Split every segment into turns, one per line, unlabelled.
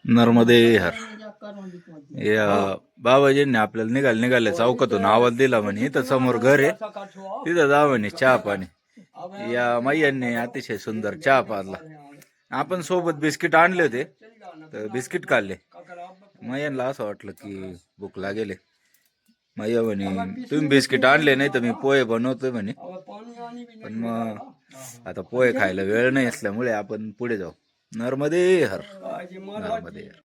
नर्मदे हर. या बाबाजींनी आपल्याला निघाले चौकातून आवाज दिला म्हणे इथं समोर घर आहे तिथं जा म्हणे चहा पाणी. या मैयांनी अतिशय सुंदर चहा पाजला. आपण सोबत बिस्किट आणले होते तर बिस्किट खाल्ले. मैयांना असं वाटलं की भूक लागेल. मैया म्हणे तुम्ही बिस्किट आणले नाही तर मी पोहे बनवतोय म्हणे. पण मग आता पोहे खायला वेळ नाही असल्यामुळे आपण पुढे जाऊ. नर्मदे हर. नर्मदे हर.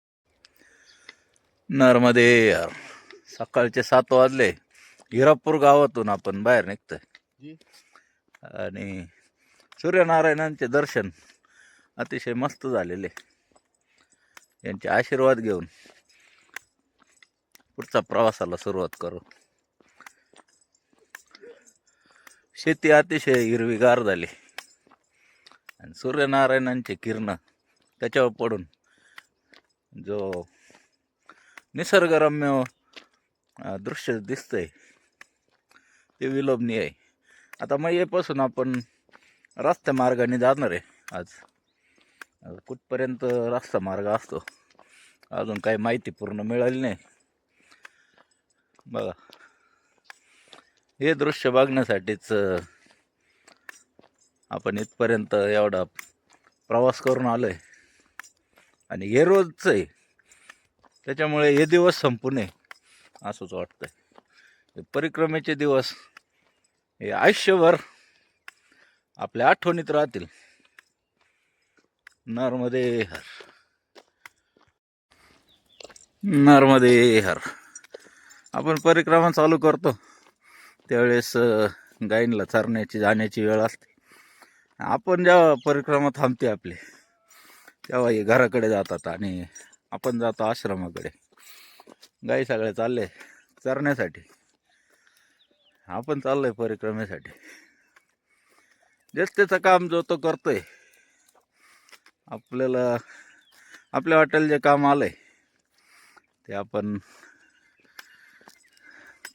नर्मदे हर. सकाळचे 7 वाजले. हिरापूर गावातून आपण बाहेर निघतोय आणि सूर्यनारायणांचे दर्शन अतिशय मस्त झालेले. यांचे आशीर्वाद घेऊन पुढचा प्रवासाला सुरुवात करू. शेती अतिशय हिरवीगार झाली आणि सूर्यनारायणांचे किरण त्याच्यावर पडून जो निसर्गरम्य दृश्य दिसतंय ते विलोभनीय आहे. आता मैयेपासून आपण रस्ता मार्गाने जाणार आहे. आज कुठपर्यंत रस्ता मार्ग असतो अजून काही माहिती पूर्ण मिळाली नाही. बघा हे दृश्य बघण्यासाठीच आपण इथपर्यंत एवढा प्रवास करून आलोय आणि हे रोजच आहे त्याच्यामुळे हे दिवस संपू नये असंच वाटतंय. हे परिक्रमेचे दिवस हे आयुष्यभर आपल्या आठवणीत राहतील. नर्मदे हर. नर्मदे हर. आपण परिक्रमा चालू करतो त्यावेळेस गायींना चरण्याची जाण्याची वेळ असते. आपण जेव्हा परिक्रमा थांबते आपली तेव्हा हे घराकडे जातात आणि आपण जातो आश्रमाकडे. गाई सगळे चालले चरण्यासाठी, आपण चाललोय परिक्रमेसाठी. जेच त्याचं काम जो तो करतोय. आपल्याला आपल्या वाटेल जे काम आलंय ते आपण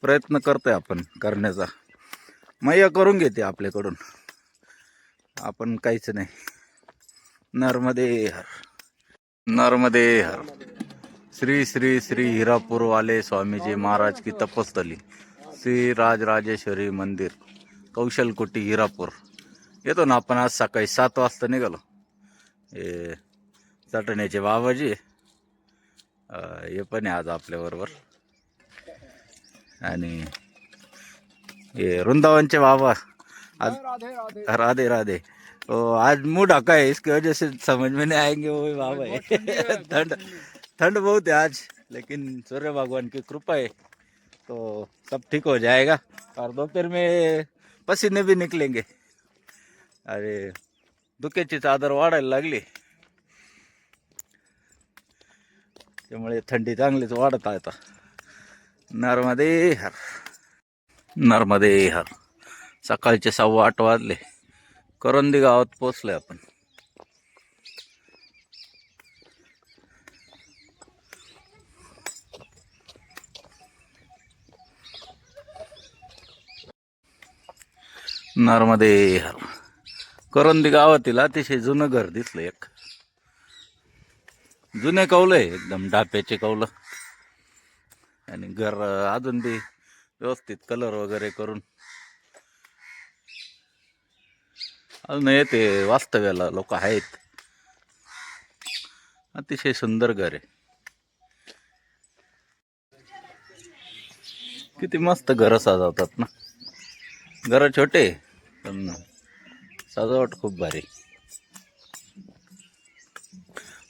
प्रयत्न करतोय आपण करण्याचा. मैया करून घेते आपल्याकडून, आपण काहीच नाही. नर्मदे हर. नर्मदे हर. श्री श्री श्री हिरापूर वाले स्वामीजी महाराज की तपस्थली श्री राजराजेश्वरी मंदिर कौशलकुटी हिरापूर. येतो ना आपण आज सकाळी 7 वाजता निघालो. हे चटण्याचे बाबाजी हे पण आहे आज आपल्याबरोबर आणि ये वृंदावनचे बाबा आज. राधे राधे. तो आज मुंह ढका है इसकी वजह से समझ में नहीं आएंगे वो बाबा है. ठंड ठंड बहुत है आज लेकिन सूर्य भगवान की कृपा है तो सब ठीक हो जाएगा. और दोपहर में पसीने भी निकलेंगे. अरे धुक्याची चादर वाढायला लागली त्यामुळे थंडी चांगलीच वाढत आहे आता. नर्मदे हर. नर्मदे हर. सकाळचे 8:15 वाजले. करंदी गावात पोहोचलोय आपण. नर्मदे हर. करंदी गावातील अतिशय जुनं घर दिसलं. एक जुने कौल आहे एकदम डाप्याचे कौल आणि घर अजून बी व्यवस्थित कलर वगैरे करून अजून येते वास्तव्याला लोक आहेत. अतिशय सुंदर घर आहे. किती मस्त घर सजवतात ना. घर छोटे पण सजावट खूप भारी.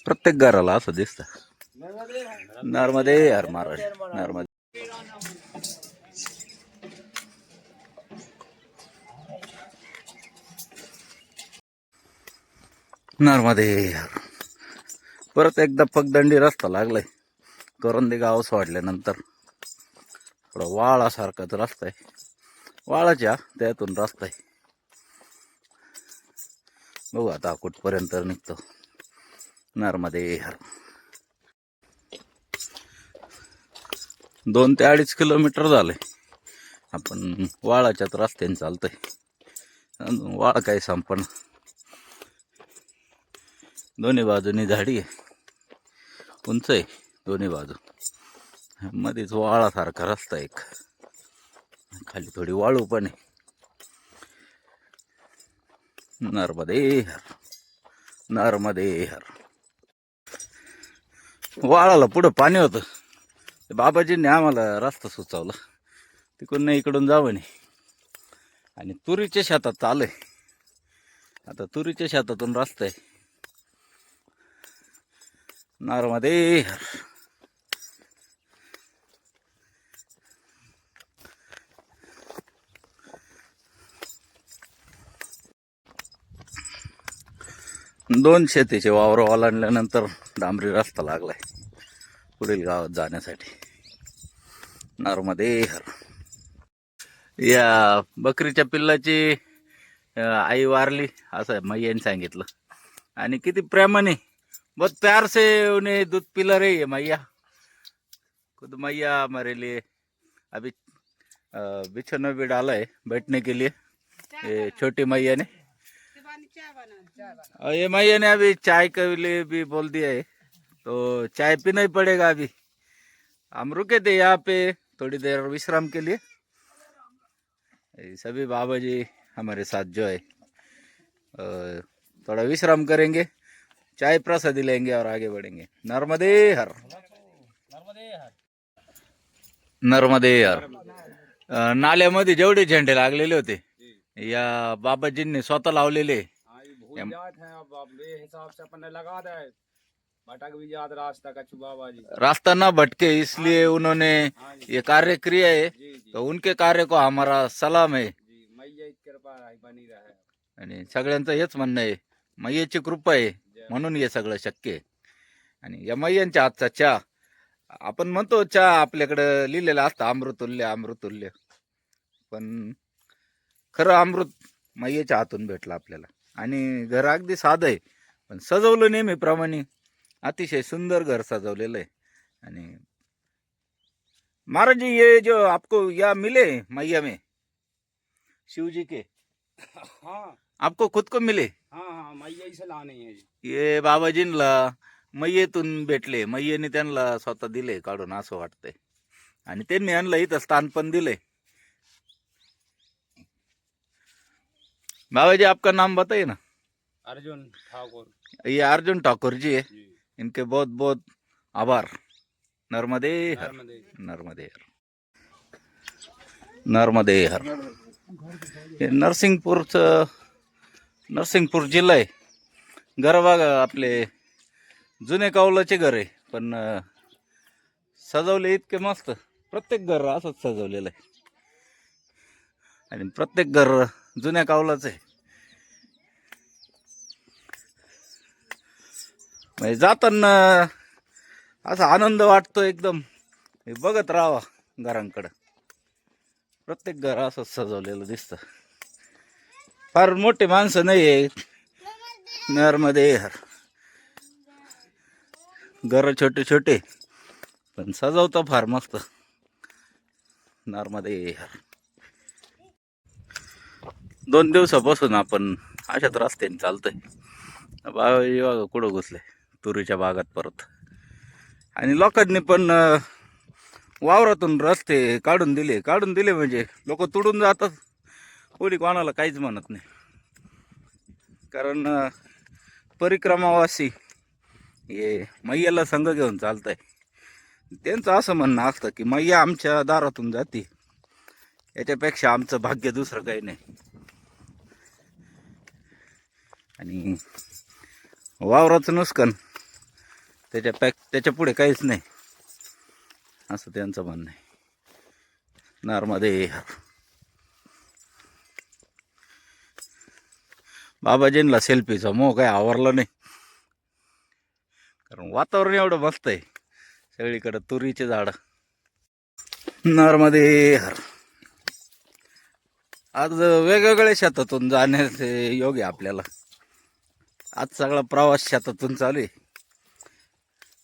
प्रत्येक घराला असं दिसतं. नर्मदे हर महाराज. नर्मदे. नर्मदे हर. परत एकदा पगदंडी रस्ता लागलाय. करंदी गाव सोडल्यानंतर थोडा वाळासारखाच रस्ता आहे. वाळाच्या त्यातून रस्ता आहे. बघू आता कुठपर्यंत निघतो. नर्मदे हर. 2 ते 2.5 किलोमीटर झाले आपण वाळाच्याच रस्त्याने चालतोय. वाळ काही संपण. दोन्ही बाजूनी झाडी आहे. उंच आहे दोन्ही बाजू. मध्येच वाळासारखा रस्ता एक, खाली थोडी वाळू पण आहे. नर्मदे हर, नर्मदे हर. वाळाला पुढं पाणी होतं. बाबाजींनी आम्हाला रस्ता सुचवला, तिकडून इकडून जावं नाही. आणि तुरीच्या शेतात चालू आहे. आता तुरीच्या शेतातून रस्ता आहे. नर्मदे हर. दोन शेतीचे वावर ओलांडल्यानंतर डांबरी रस्ता लागलाय पुढील गावात जाण्यासाठी. नर्मदे हर. या बकरीच्या पिल्लाची आई वारली असं मैयाने सांगितलं. आणि किती प्रेमाने, बहुत प्यार से उन्हें दूध पिला रही है मैया. खुद मैया हमारे लिए अभी बिछौना भी डाला है बैठने के लिए, ये छोटी मैया ने. और ये मैया ने अभी चाय के लिए भी बोल दिया है, तो चाय पीना ही पड़ेगा. अभी हम रुके थे यहाँ पे थोड़ी देर विश्राम के लिए. सभी बाबा जी हमारे साथ जो है थोड़ा विश्राम करेंगे, चाय प्रसादी लेंगे और आगे बढ़ेंगे. नर्मदे हर, नर्मदे हर. नाल्यामध्ये जेवढे झेंडे लागलेले होते या बाबाजींनी स्वतः लावलेले.
हिसाब से अपन ने लगा दे, भटक भी जात रास्ता कछु बाबा जी,
रास्ता ना भटके इसलिए उन्होंने ये कार्य किया है. तो उनके कार्य को हमारा सलाम है.
मैया की कृपा बनी रहे.
आणि सगळ्यांचं हेच म्हणणं आहे, मैयाची कृपा आहे म्हणून हे सगळं शक्य आहे. आणि या मैयांच्या हातचा चहा, आपण म्हणतो चहा आपल्याकडं लिहिलेला असतं अमृतुल्य अमृतुल्य, पण खरं अमृत मैयाच्या हातून भेटलं आपल्याला. आणि घर अगदी साधं आहे पण सजवलं नेहमीप्रमाणे. अतिशय सुंदर घर सजवलेलं आहे. आणि महाराज जी ये जो आपको या मिले मैया में शिव जी के,
हाँ
आपको खुद को मिले?
हाँ मैया से लाने हैं जी.
ये बाबाजींना मैयेतून भेटले, मैयेने त्यांना स्वतः दिले काढून असं वाटतंय. आणि त्यांनी यांना इथं स्थान पण दिले. बाबाजी आपका नाम बताइए ना.
अर्जुन ठाकुर.
ये अर्जुन ठाकुर जी है,
जी.
इनके बहुत बहुत आभार. नर्मदे हर,
नर्मदे.
नर्मदे हर, नर्मदे हर. हे नरसिंगपूर जिल्हा आहे. घर बघा, आपले जुने कौलाचे घर आहे पण सजवले इतके मस्त. प्रत्येक घर असंच सजवलेलं आहे आणि प्रत्येक घर जुन्या कौलाचं आहे. म्हणजे जाताना असा आनंद वाटतो एकदम. हे बघत राहावा घरांकडं. प्रत्येक घर असंच सजवलेलं दिसतं. फार मोठे माणसं नाही आहे. नर्मदे हर. घर छोटे छोटे पण सजवतं फार मस्त. नर्मदे हर. 2 दिवसापासून आपण अशाच रस्त्याने चालतोय. बाबाजी बघा कुठं घुसले तुरीच्या बागात परत. आणि लोकांनी पण वावरातून रस्ते काढून दिले म्हणजे लोक तुडून जातात. कोणी कोणाला काहीच म्हणत नाही. कारण परिक्रमावासी हे मैयाला संघ घेऊन चालतंय. त्यांचं असं म्हणणं असतं की मैया आमच्या दारातून जाते, याच्यापेक्षा आमचं भाग्य दुसरं काही नाही. आणि वावराचं नुकसान त्याच्या पुढे काहीच नाही असं त्यांचं म्हणणं आहे. नर्मदे हर. बाबाजींना सेल्फीचा मोह काही आवरला नाही, कारण वातावरण एवढं मस्त आहे. सगळीकडे तुरीचे झाड. नर्मदे हर. आज वेगवेगळ्या शेतातून जाण्याचे योग आहे आपल्याला. आज सगळा प्रवास शेतातून चालू आहे.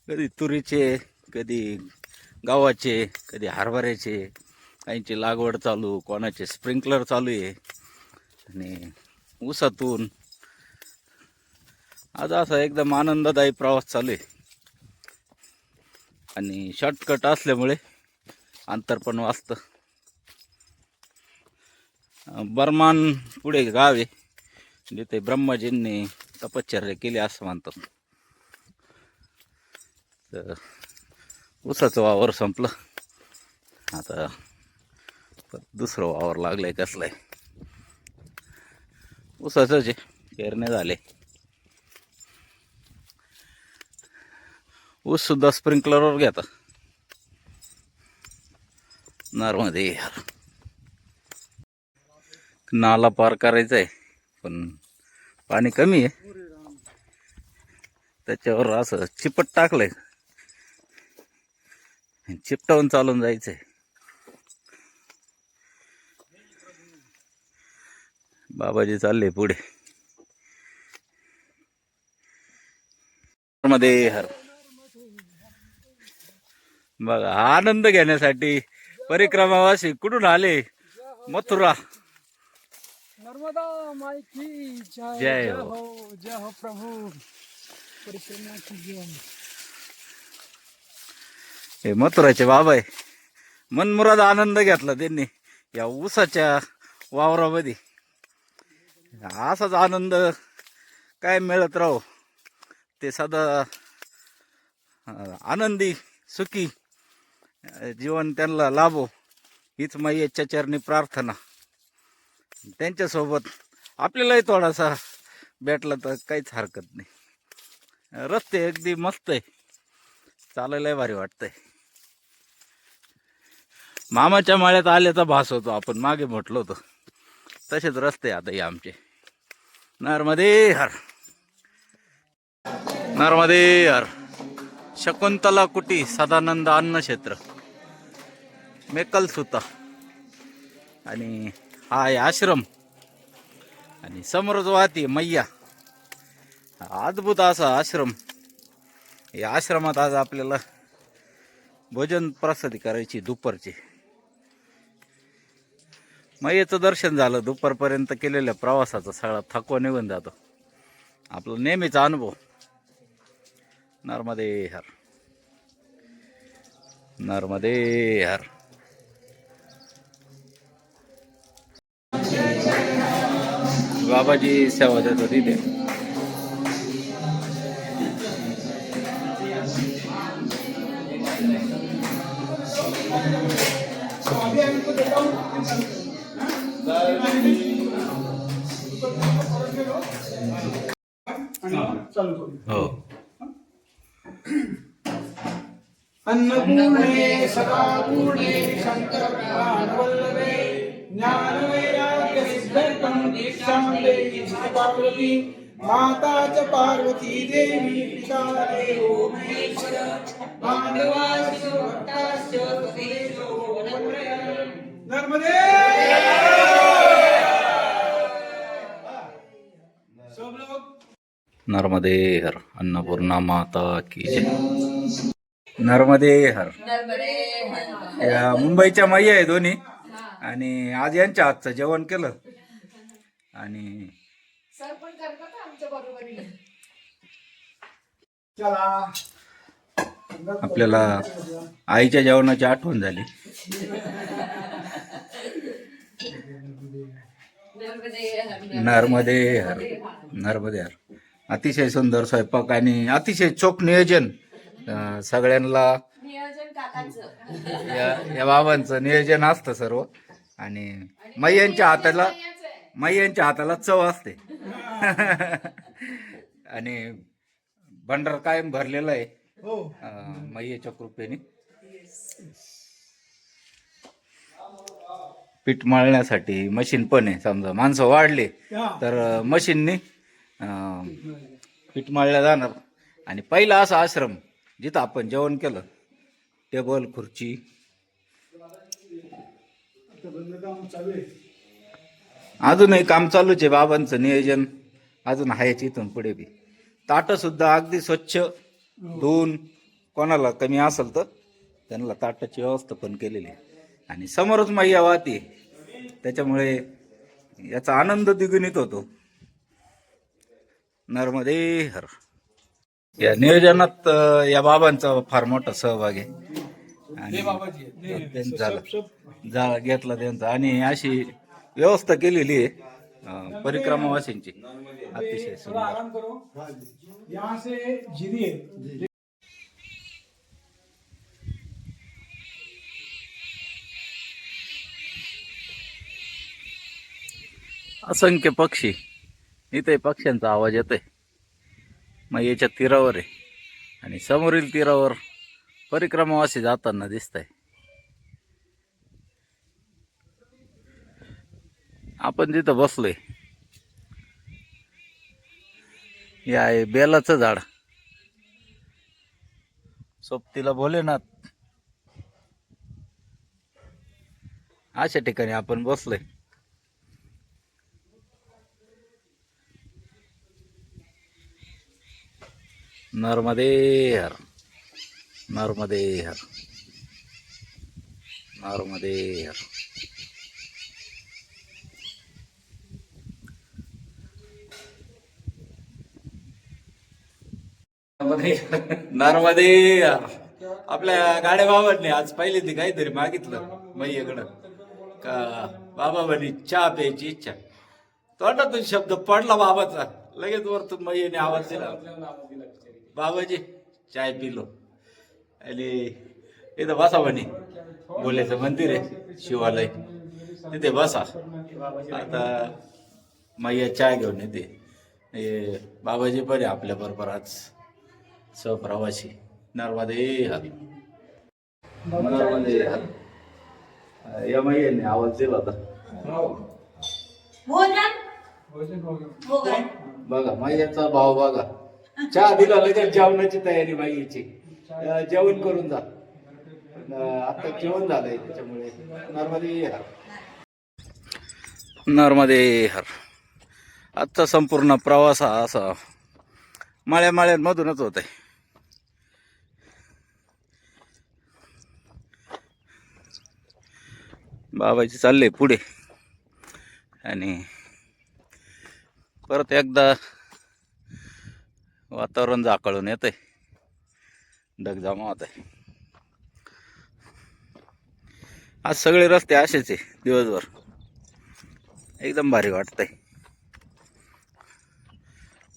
कधी तुरीचे, कधी गव्हाचे, कधी हरभऱ्याचे. काहींची लागवड चालू, कोणाचे स्प्रिंकलर चालू आहे. आणि ऊसातून आज असा एकदम आनंददायी प्रवास चालू आहे. आणि शॉर्टकट असल्यामुळे अंतर पण वाचतं. बर्मान पुढे गाव आहे जिथे ब्रह्माजींनी तपश्चर्या केली असं म्हणतात. तर ऊसाचं वावर संपलं, आता दुसरं वावर लागलंय. कसलंय ऊसाचंच आहे, पेरणे झाले. ऊस सुद्धा स्प्रिंकलरवर घेता. नर्मदे यार, नाला पार करायचा आहे पण पाणी कमी आहे, त्याच्यावर असं चिपट टाकलंय, चिपटावून चालून जायचंय. बाबाजी चालले पुढे. मध्ये हर बघा, आनंद घेण्यासाठी परिक्रमावासी कुठून आले? मथुरा.
नर्मदा माई की जय,
जय
जय
हो.
हो, जय हो प्रभु, परिक्रमा कीजिए.
हे मथुराचे बाबा आहे. मनमुराद आनंद घेतला त्यांनी या ऊसाच्या वावरामध्ये. असाच आनंद काय मिळत राहो, ते सदा आनंदी सुखी जीवन त्यांना लाभो, हीच मैयाच्या चरणी प्रार्थना. त्यांच्यासोबत आपल्यालाही थोडासा भेटला तर काहीच हरकत नाही. रस्ते अगदी मस्त आहे, चालायलाही भारी वाटतंय. मामाच्या माळ्यात आल्याचा भास होतो, आपण मागे म्हटलो होतो तसेच रस्ते आता हे आमचे. नर्मदे हर, नर्मदे हर. शकुंतला कुटी सदानंद अन्न क्षेत्र, मेकल सुता. आणि हा आहे आश्रम, आणि समोरच वाहती मैया. अद्भुत असा आश्रम. या आश्रमात आज आपल्याला भोजन प्रसादी करायची दुपारची. मैयेचं दर्शन झालं, दुपारपर्यंत केलेल्या प्रवासाचा सगळा थकवा निघून जातो. आपला नेहमीचा अनुभव. नर्मदे हर, नर्मदे हर. बाबाजी सेवा देतो तिथे. हो.
अन्नपूर्णे सदापूर्णे शंकर प्राणवल्लभे ज्ञानवैराग्य सिद्धर्थं दीक्षां देहि पार्वती माता च पार्वती देवी पिता देवो महेश्वर पांडवाश्च भक्ताश्च तदेशो वनत्रयम्. नर्मदे सब लोग.
नर्मदे हर. अन्नपूर्णा माता की जय. नर्मदे हर. या मुंबईच्या मैया आहे दोन्ही, आणि आज यांच्या हातचं जेवण केलं. आणि
चला
आपल्याला आईच्या जेवणाची आठवण झाली. नर्मदे हर, नर्मदे हर. अतिशय सुंदर स्वयंपाक आणि अतिशय चोख नियोजन. सगळ्यांना या बाबांचं नियोजन असतं सर्व. आणि मैयांच्या हाताला चव असते. आणि भंडार कायम भरलेला आहे मैयाच्या कृपेने. पीठ मळण्यासाठी मशीन पण आहे. समजा माणसं वाढले तर मशीनने पीठ मळल्या जाणार. आणि पहिला असा आश्रम जिथं आपण जेवण केलं, टेबल खुर्ची. अजूनही काम चालूच आहे बाबांचं नियोजन, अजून आहेच इथून पुढे बी. ताटं सुद्धा अगदी स्वच्छ धुवून, कोणाला कमी असेल तर त्यांना ताटाची व्यवस्था पण केलेली आहे. आणि समोरच मैया वाहती, त्याच्यामुळे याचा आनंद द्विगुणित होतो. नर्मदे हर. या नियोजनात या बाबांचा फार मोठा सहभाग आहे आणि त्यांचा घेतला त्यांचा आणि अशी व्यवस्था केलेली आहे परिक्रमावासींची अतिशय सुंदर.
आराम करो यहाँ से जीरी है.
असंख्य पक्षी इथे पक्ष्यांचा आवाज येतोय. मग याच्या तीरावर आहे आणि समोरील तीरावर परिक्रमावासी जाताना दिसत आहे. आपण जिथं बसलोय हे आहे बेलाचं झाड. सोबतीला भोलेनाथ अशा ठिकाणी आपण बसलोय. नर्मदे हर नर्मदे हर नर्मदे हर. नर्मदे हर. आपल्या गाड्या बाबांनी आज पहिले ती काहीतरी मागितलं मैयाकडं का बाबा म्हणे चहा प्यायची इच्छा. तोंडातून शब्द पडला बाबाचा, लगेच वरतून मैयाने आवाज दिला, बाबाजी चाय पिलो. आणि इथं बसा म्हणे, बोलायचं मंदिर आहे शिवालय, तिथे बसा. आता मैया चाय घेऊन येते. बाबाजी पण आहे आपल्या बरोबर आज सहप्रवासी. नर्मदे हर नर्मदे हर. या मैयाने आवाज दिला होता. बघा मैयाचा भाव बघा. चहा दिला लगेच जेवणाची तयारी माईची. जेवण करून जा. आता जेवण झालंय त्याच्यामुळे नर्मदे हर नर्मदे हर. आजचा संपूर्ण प्रवास हा असा माळ्यांमधूनच होत आहे. बाबाजी चालले पुढे आणि परत एकदा वातावरण झाकळून येतंय, ढगजमा होत आहे. आज सगळे रस्ते असेच आहे दिवसभर, एकदम भारी वाटतंय.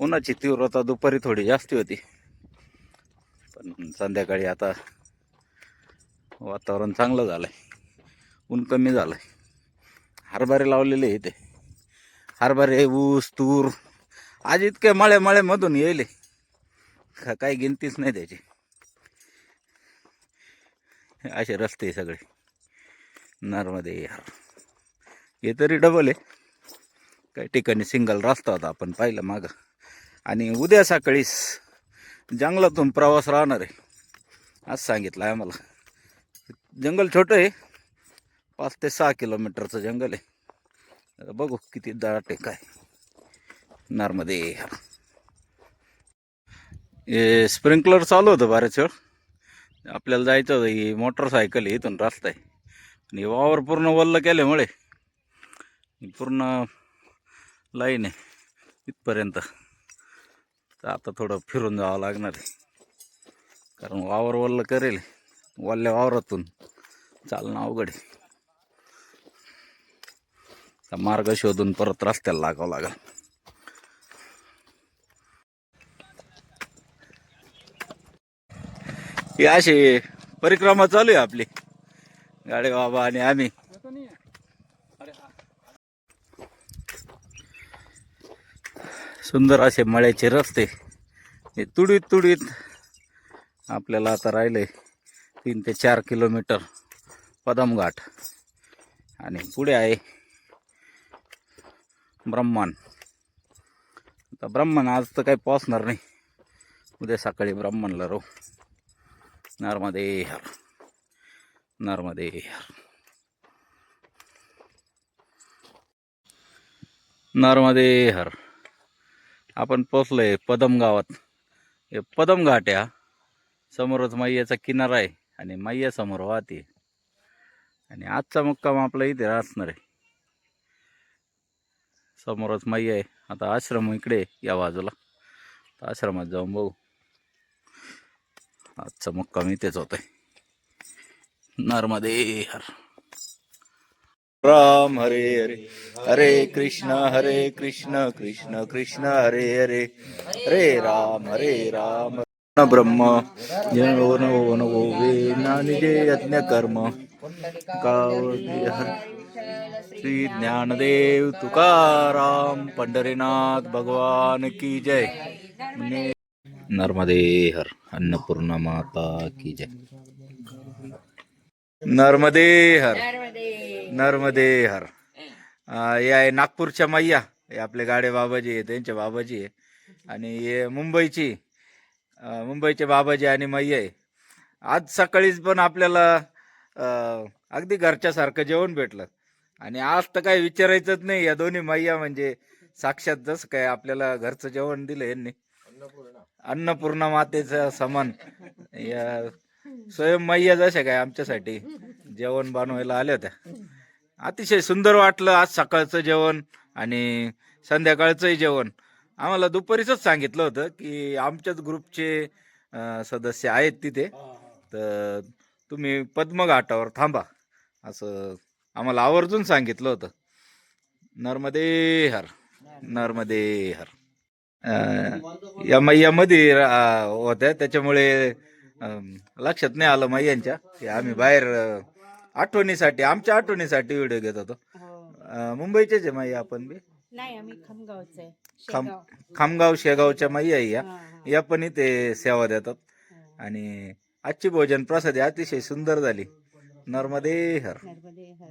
उन्हाची तीव्रता दुपारी थोडी जास्ती होती, पण संध्याकाळी आता वातावरण चांगलं झालंय, ऊन कमी झालंय. हरभरे लावलेले इथे, हरभरे, ऊस, तूर. आज इतके मळ्यामधून येईल काही गिनतीच नाही त्याची. असे रस्ते सगळे नर्मदे हर. हे तरी डबल आहे, काही ठिकाणी सिंगल रस्ता होता आपण पाहिलं मागं. आणि उद्या सकाळीच जंगलातून प्रवास राहणार आहे आज सांगितलं आहे आम्हाला. जंगल छोटं आहे, 5 ते 6 किलोमीटरचं जंगल आहे. बघू किती दाट आहे काय. नर्मदे हर. हे स्प्रिंकलर चालू होतं बऱ्याच वेळ. आपल्याला जायचं होतं, ही मोटरसायकल आहे, इथून रस्ता आहे आणि वावर पूर्ण वल्ल केल्यामुळे पूर्ण लाईन आहे इथपर्यंत. तर आता थोडं फिरून जावं लागणार आहे, कारण वावर वल्ल करेल. वल्ल्या वावरातून चालणं अवघड आहे. मार्ग शोधून परत रस्त्याला लागावं लागेल. ही अशी परिक्रमा चालू आहे आपली, गाडे बाबा आणि आम्ही. सुंदर असे मळ्याचे रस्ते. हे तुडीत आपल्याला आता राहिले 3 ते 4 किलोमीटर पदमघाट. आणि पुढे आहे ब्रह्मन. आता ब्रह्मन आज तर काही पोचणार नाही, उद्या सकाळी ब्रह्मनला राहू. नर्मदे हर नर्मदे हर नर्मदे हर. आपण पोचलोय पदम गावात. हे पदम घाट आहे. समोरच मैयाचा किनारा आहे आणि मैया समोर वाहते. आणि आजचा मुक्काम आपला इथे असणार आहे. समोरच मैया आहे. आता आश्रम इकडे या बाजूला, तर आश्रमात जाऊन बघू. आजचा मुक्काम इथेच होतोय. नर्मदे हर. राम हरे हरे हरे कृष्ण कृष्ण कृष्ण हरे हरे हरे राम ब्रह्म वे नानिजे यज्ञ कर्म श्री ज्ञानदेव तुकाराम पंढरीनाथ भगवान की जय. नर्मदे हर. अन्नपूर्णा माता की जय. नर्मदे हर. नर्मदे हर. हे आहे नागपूरच्या मैया, हे आपले गाडे बाबाजी आहे, त्यांचे बाबाजी आहे. आणि हे मुंबईचे बाबाजी आणि मैया आहे. आज सकाळीच पण आपल्याला अगदी घरच्यासारखं जेवण भेटलं. आणि आज तर काही विचारायचंच नाही, या दोन्ही मैया म्हणजे साक्षात जसं काय आपल्याला घरचं जेवण दिलं यांनी. अन्नपूर्णा मातेचा समान या स्वयं मैया जशा काय आमच्यासाठी जेवण बनवायला आल्या होत्या. अतिशय सुंदर वाटलं आज सकाळचं जेवण आणि संध्याकाळचंही जेवण. आम्हाला दुपारीच सांगितलं होतं की आमच्याच ग्रुपचे सदस्य आहेत तिथे, तर तुम्ही पद्मघाटावर थांबा असं आम्हाला आवर्जून सांगितलं होतं. नर्मदे हर. नर्मदे हर. या मैयामध्ये होत्या, त्याच्यामुळे लक्षात नाही आलं मैयांच्या की आम्ही बाहेर आमच्या आठवणीसाठी व्हिडिओ घेत होतो. मुंबईचेच आहे मैया आपण बी.
नाही, आम्ही खामगावचे.
खामगाव शेगावच्या मैया आहे या पण इथे सेवा देतात. आणि आजची भोजन प्रसादी अतिशय सुंदर झाली. नर्मदे हर.
नर्मदे हर.